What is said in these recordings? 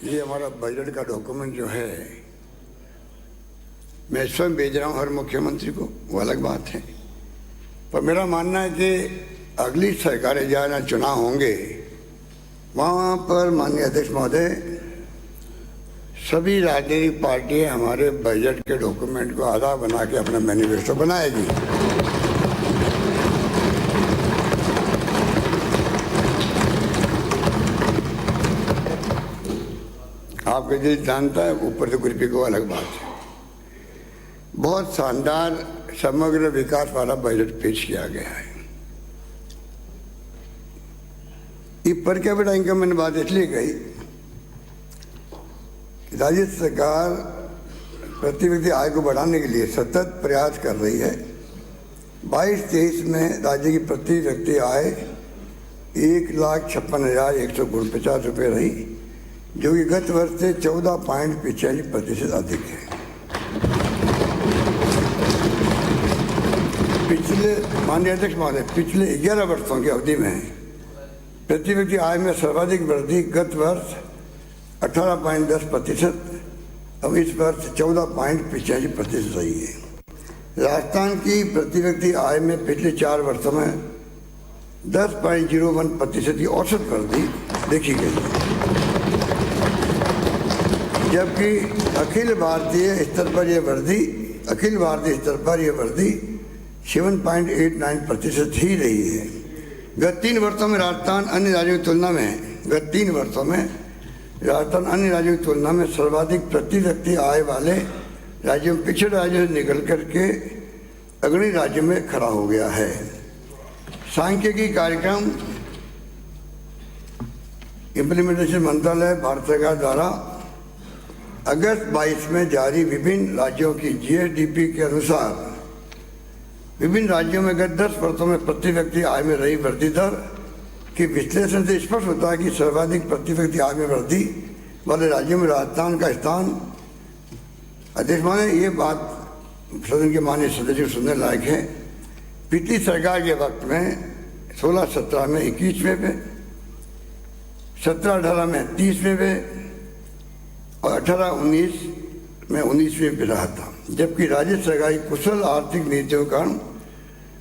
ये हमारा बजट का डॉक्यूमेंट जो है, मैं स्वयं भेज रहा हूँ हर मुख्यमंत्री को, वो अलग बात है। पर मेरा मानना है कि अगली सरकारें जहाँ चुनाव होंगे वहाँ पर माननीय अध्यक्ष महोदय सभी राजनीतिक पार्टियाँ हमारे बजट के डॉक्यूमेंट को आधार बना के अपना मैनिफेस्टो बनाएगी। आपके दिल जानता है, ऊपर से कुछ भी को अलग बात है। बहुत शानदार समग्र विकास वाला बजट पेश किया गया है। ये पर कैपिटा इनकम मैंने बात इसलिए कही, राज्य सरकार प्रति व्यक्ति आय को बढ़ाने के लिए सतत प्रयास कर रही है। 22-23 में राज्य की प्रति व्यक्ति आय 1,56,149 रुपये रही, जो कि गत वर्ष से 14.85% अधिक है। पिछले माननीय अध्यक्ष महोदय पिछले 11 वर्षों की अवधि में प्रति व्यक्ति आय में सर्वाधिक वृद्धि गत वर्ष 18.10%, अब इस वर्ष 14.85% रही है। राजस्थान की प्रति व्यक्ति आय में पिछले 4 वर्षों में 10.01% की औसत वृद्धि देखी गई है, जबकि अखिल भारतीय स्तर पर यह वृद्धि 7.89% ही रही है। गत 3 वर्षों में राजस्थान अन्य राज्यों की तुलना में सर्वाधिक प्रति व्यक्ति आय वाले राज्यों में पिछड़े राज्यों से निकल करके अग्रणी राज्यों में खड़ा हो गया है। सांख्यिकी कार्यक्रम इम्प्लीमेंटेशन मंत्रालय भारत सरकार द्वारा अगस्त 22 में जारी विभिन्न राज्यों की जीएसडीपी के अनुसार विभिन्न राज्यों में गत 10 वर्षों में प्रति व्यक्ति आय में रही वृद्धि दर के विश्लेषण से स्पष्ट होता है कि सर्वाधिक प्रति व्यक्ति आय में वृद्धि वाले राज्यों में राजस्थान का स्थान। अध्यक्ष महोदय, ये बात सदन के माननीय सदस्य सुनने लायक है। पिछली सरकार के वक्त में 16-17 में 21वें पे, 17-18 में 30वें पे और 18-19 में 19वें पे रहा था, जबकि राज्य सरकार की कुशल आर्थिक नीतियों के कारण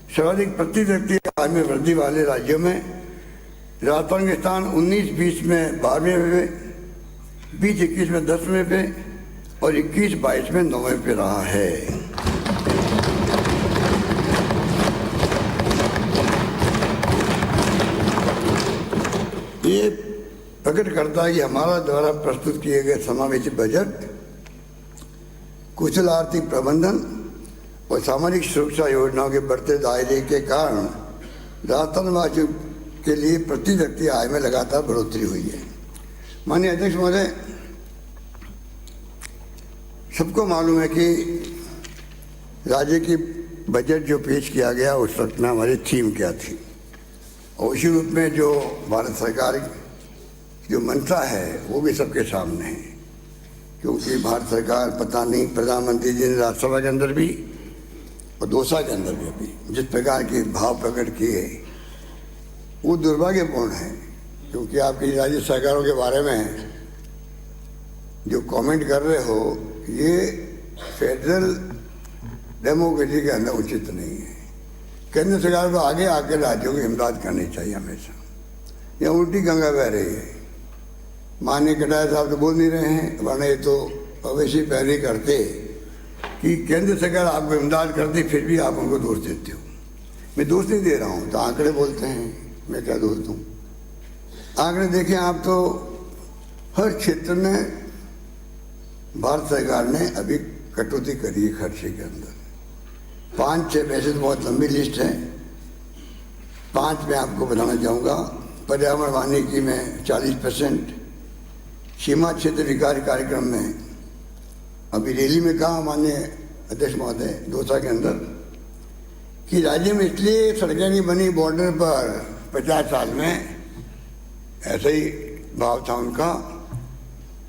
सर्वाधिक प्रति व्यक्ति आय में वृद्धि वाले राज्यों में राजस्थान के स्थान 19-20 में 12वें पे, 20-21 में 10वें पे और 21-22 में 9वें पे रहा है। ये प्रकट करता है कि हमारा द्वारा प्रस्तुत किए गए समावेशी बजट कुशल आर्थिक प्रबंधन और सामाजिक सुरक्षा योजनाओं के बढ़ते दायरे के कारण राजस्थानवासियों के लिए प्रति व्यक्ति आय में लगातार बढ़ोतरी हुई है। माननीय अध्यक्ष महोदय, सबको मालूम है कि राज्य की बजट जो पेश किया गया उस वक्त में हमारी थीम क्या थी, और उसी रूप में जो भारत सरकार की जो मंशा है वो भी सबके सामने है। क्योंकि भारत सरकार पता नहीं प्रधानमंत्री जी ने राज्यसभा के अंदर भी और दोसा के अंदर भी जिस प्रकार के भाव प्रकट किए वो दुर्भाग्यपूर्ण है। क्योंकि आपकी राज्य सरकारों के बारे में जो कमेंट कर रहे हो ये फेडरल डेमोक्रेसी के अंदर उचित नहीं है। केंद्र सरकार को आगे आकर राज्यों की इमदाद करनी चाहिए हमेशा। यह उल्टी गंगा बह रही है। माननीय कटारिया साहब तो बोल नहीं रहे हैं, वरना ये तो अवश्य पहले करते कि केंद्र सरकार आपको इमदाद करती फिर भी आप उनको दोष देते हो। मैं दोष नहीं दे रहा हूँ, तो आंकड़े बोलते हैं, मैं क्या दोष दूँ। आंकड़े देखें आप तो हर क्षेत्र में भारत सरकार ने अभी कटौती करी है खर्चे के अंदर। 5-6 वैसे तो बहुत लंबी लिस्ट है, 5 मैं आपको बताना चाहूँगा। पर्यावरण वानिकी में 40%, सीमा क्षेत्र विकास कार्यक्रम में अभी रैली में कहा माननीय अध्यक्ष महोदय दोसा के अंदर कि राज्य में इसलिए सड़कें नहीं बनी बॉर्डर पर 50 साल में, ऐसा ही भाव था उनका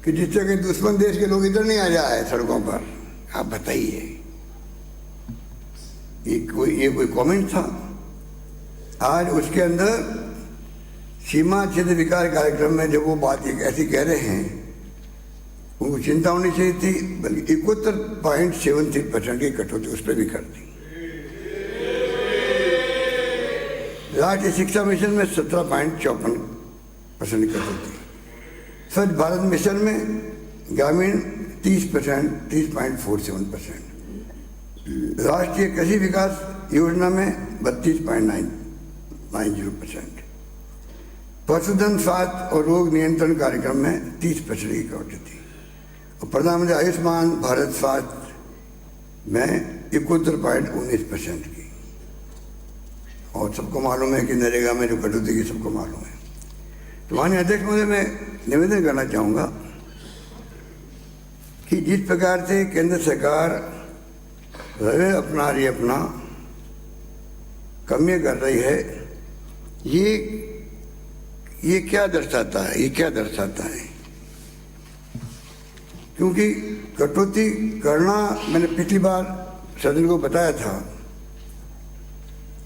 कि जिससे कि दुश्मन देश के लोग इधर नहीं आ जाए सड़कों पर। आप बताइए, ये कोई कमेंट था? आज उसके अंदर सीमा क्षेत्र विकास कार्यक्रम में जब वो बात एक ऐसी कह रहे हैं उनको चिंता होनी चाहिए थी, बल्कि 71.73% की कटौती उस पर भी कर दी। राष्ट्रीय शिक्षा मिशन में 17.54% की कटौती। स्वच्छ भारत मिशन में ग्रामीण 30%, 30.47%। राष्ट्रीय कृषि विकास योजना में 32.90%। पशुधन स्वास्थ्य और रोग नियंत्रण कार्यक्रम में 30% की कटौती और प्रधानमंत्री आयुष्मान भारत स्वास्थ्य में 71.19% की। और सबको मालूम है कि नरेगा में जो कटौती की सबको मालूम है। तो माननीय अध्यक्ष महोदय, मैं निवेदन करना चाहूँगा कि जिस प्रकार से केंद्र सरकार रवे अपना रही अपना कमियाँ कर रही है, ये क्या दर्शाता है? ये क्या दर्शाता है? क्योंकि कटौती करना मैंने पिछली बार सदन को बताया था,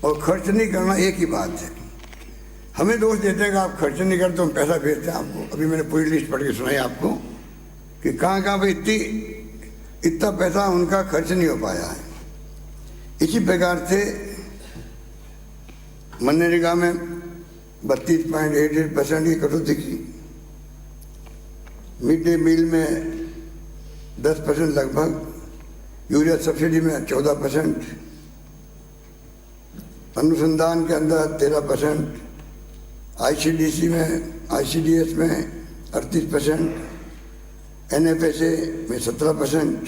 और खर्च नहीं करना एक ही बात है। हमें दोष देते हैं कि आप खर्च नहीं करते, हम पैसा भेजते हैं आपको। अभी मैंने पूरी लिस्ट पढ़ के सुनाई आपको कि कहाँ पे इतना पैसा उनका खर्च नहीं हो पाया है। इसी प्रकार से मनरेगा में 32.88% की कटौती की। मिड डे मील में 10% लगभग, यूरिया सब्सिडी में 14%, अनुसंधान के अंदर 13%, आईसीडीएस में 38%, एनएफएसए में 17%,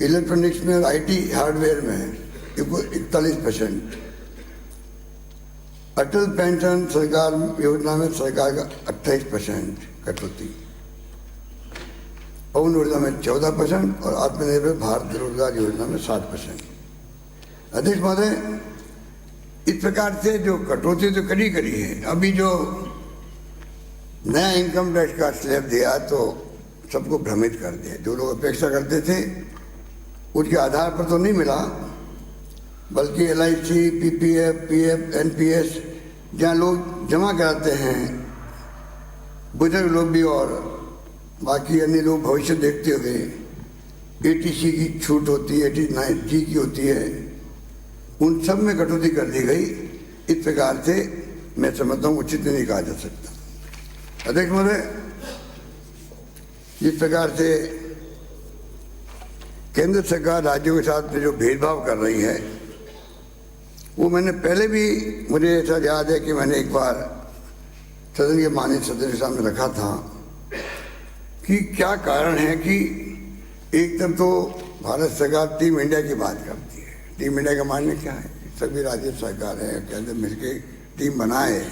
इलेक्ट्रॉनिक्स में और आईटी हार्डवेयर में 41%, अटल पेंशन सरकार योजना में सरकार का 28% कटौती, पवन ऊर्जा में 14% और आत्मनिर्भर भारत रोजगार योजना में 7%। अध्यक्ष महोदय, इस प्रकार से जो कटौती तो करी है। अभी जो नया इनकम टैक्स का स्लैब दिया तो सबको भ्रमित कर दिया। जो लोग अपेक्षा करते थे उसके आधार पर तो नहीं मिला, बल्कि LIC, PPF, PF, NPS जहाँ लोग जमा कराते हैं, बुजुर्ग लोग भी और बाकी अन्य लोग भविष्य देखते हुए, ATC की छूट होती है, 89G की होती है, उन सब में कटौती कर दी गई। इस प्रकार से मैं समझता हूँ उचित नहीं कहा जा सकता। अध्यक्ष महोदय, जिस प्रकार से केंद्र सरकार राज्यों के साथ में जो भेदभाव कर रही है, वो मैंने पहले भी, मुझे ऐसा याद है कि मैंने एक बार सदन के माननीय सदस्य के सामने रखा था कि क्या कारण है कि एक तरफ तो भारत सरकार टीम इंडिया की बात करती है। टीम इंडिया का मायने क्या है? सभी राज्य सरकार है केंद्र मिलकर टीम बनाए,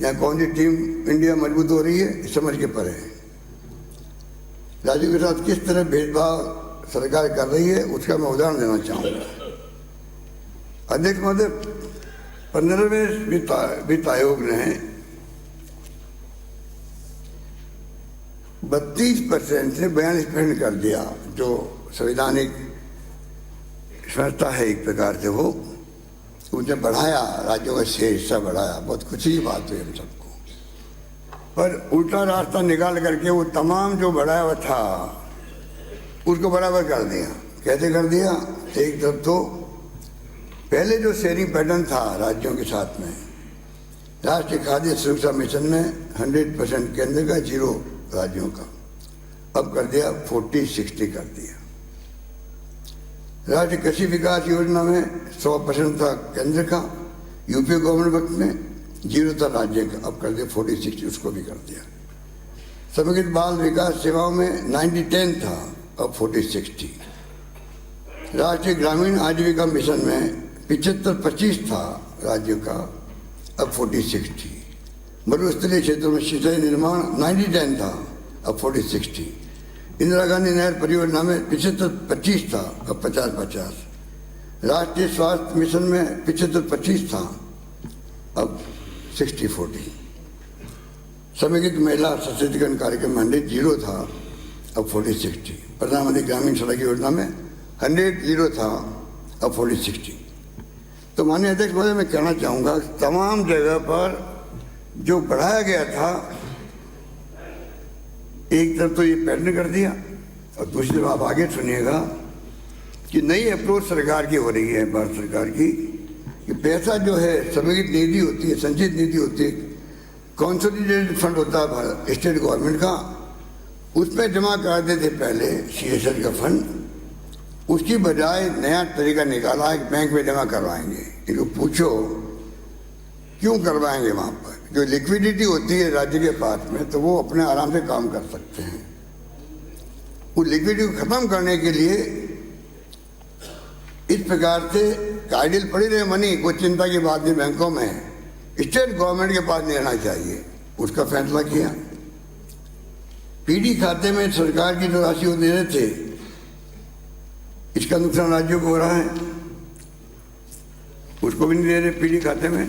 या कौन सी टीम इंडिया मजबूत हो रही है समझ के परे है। राज्यों के साथ किस तरह भेदभाव सरकार कर रही है उसका मैं उदाहरण देना चाहूँगा। अध्यक्ष महोदय, 15वें वित्त आयोग ने 32% से 42% कर दिया। जो संवैधानिक संस्था है एक प्रकार से, वो उसने बढ़ाया, राज्यों का शेष हिस्सा बढ़ाया। बहुत खुशी की बात हुई हम सबको। पर उल्टा रास्ता निकाल करके वो तमाम जो बढ़ाया हुआ था उसको बराबर कर दिया। कैसे कर दिया? एक तरफ तो पहले जो शेयरिंग पैटर्न था राज्यों के साथ में, राष्ट्रीय खाद्य सुरक्षा मिशन में 100% केंद्र का, 0 राज्यों का, अब कर दिया 40-60 कर दिया। राष्ट्रीय कृषि विकास योजना में 100% था केंद्र का, यूपीए गवर्नमेंट वक्त में 0 था राज्य का, अब कर दिया 40-60, उसको भी कर दिया। समेकित बाल विकास सेवाओं में 90-10 था, अब 40-60। राष्ट्रीय ग्रामीण आजीविका मिशन में 75-25 था राज्यों का, अब 40-60। मरुस्थलीय क्षेत्रों में सिंचाई निर्माण 90-10 था, अब 40-60। इंदिरा गांधी नहर परियोजना में 75-25 था, अब 50-50। राष्ट्रीय स्वास्थ्य मिशन में 75-25 था, अब 60-40। समेकित महिला सशक्तिकरण कार्यक्रम में 100 था, अब 40-60। प्रधानमंत्री ग्रामीण सड़क योजना में 100 था, अब 40-60। तो माननीय अध्यक्ष महोदय, मैं कहना चाहूँगा तमाम जगह पर जो बढ़ाया गया था, एक तरफ तो ये पैटर्न कर दिया और दूसरी तरफ आप आगे सुनिएगा कि नई अप्रोच सरकार की हो रही है, भारत सरकार की, कि पैसा जो है समेकित निधि होती है, संचित निधि होती है, कंसोलिडेटेड फंड होता है स्टेट गवर्नमेंट का, उसमें जमा कराते थे पहले CSR का फंड। उसकी बजाय नया तरीका निकाला है कि बैंक में जमा करवाएंगे। इनको पूछो क्यों करवाएंगे? वहाँ पर जो लिक्विडिटी होती है राज्य के पास में, तो वो अपने आराम से काम कर सकते हैं। उस लिक्विडिटी को खत्म करने के लिए इस प्रकार से आइडियल पड़ी रहे मनी, कोई चिंता की बात नहीं, बैंकों में स्टेट गवर्नमेंट के पास नहीं रहना चाहिए, उसका फैसला किया। PD खाते में सरकार की जो राशि वो दे रहे थे, इसका नुकसान राज्यों को हो रहा है, उसको भी नहीं दे रहे PD खाते में।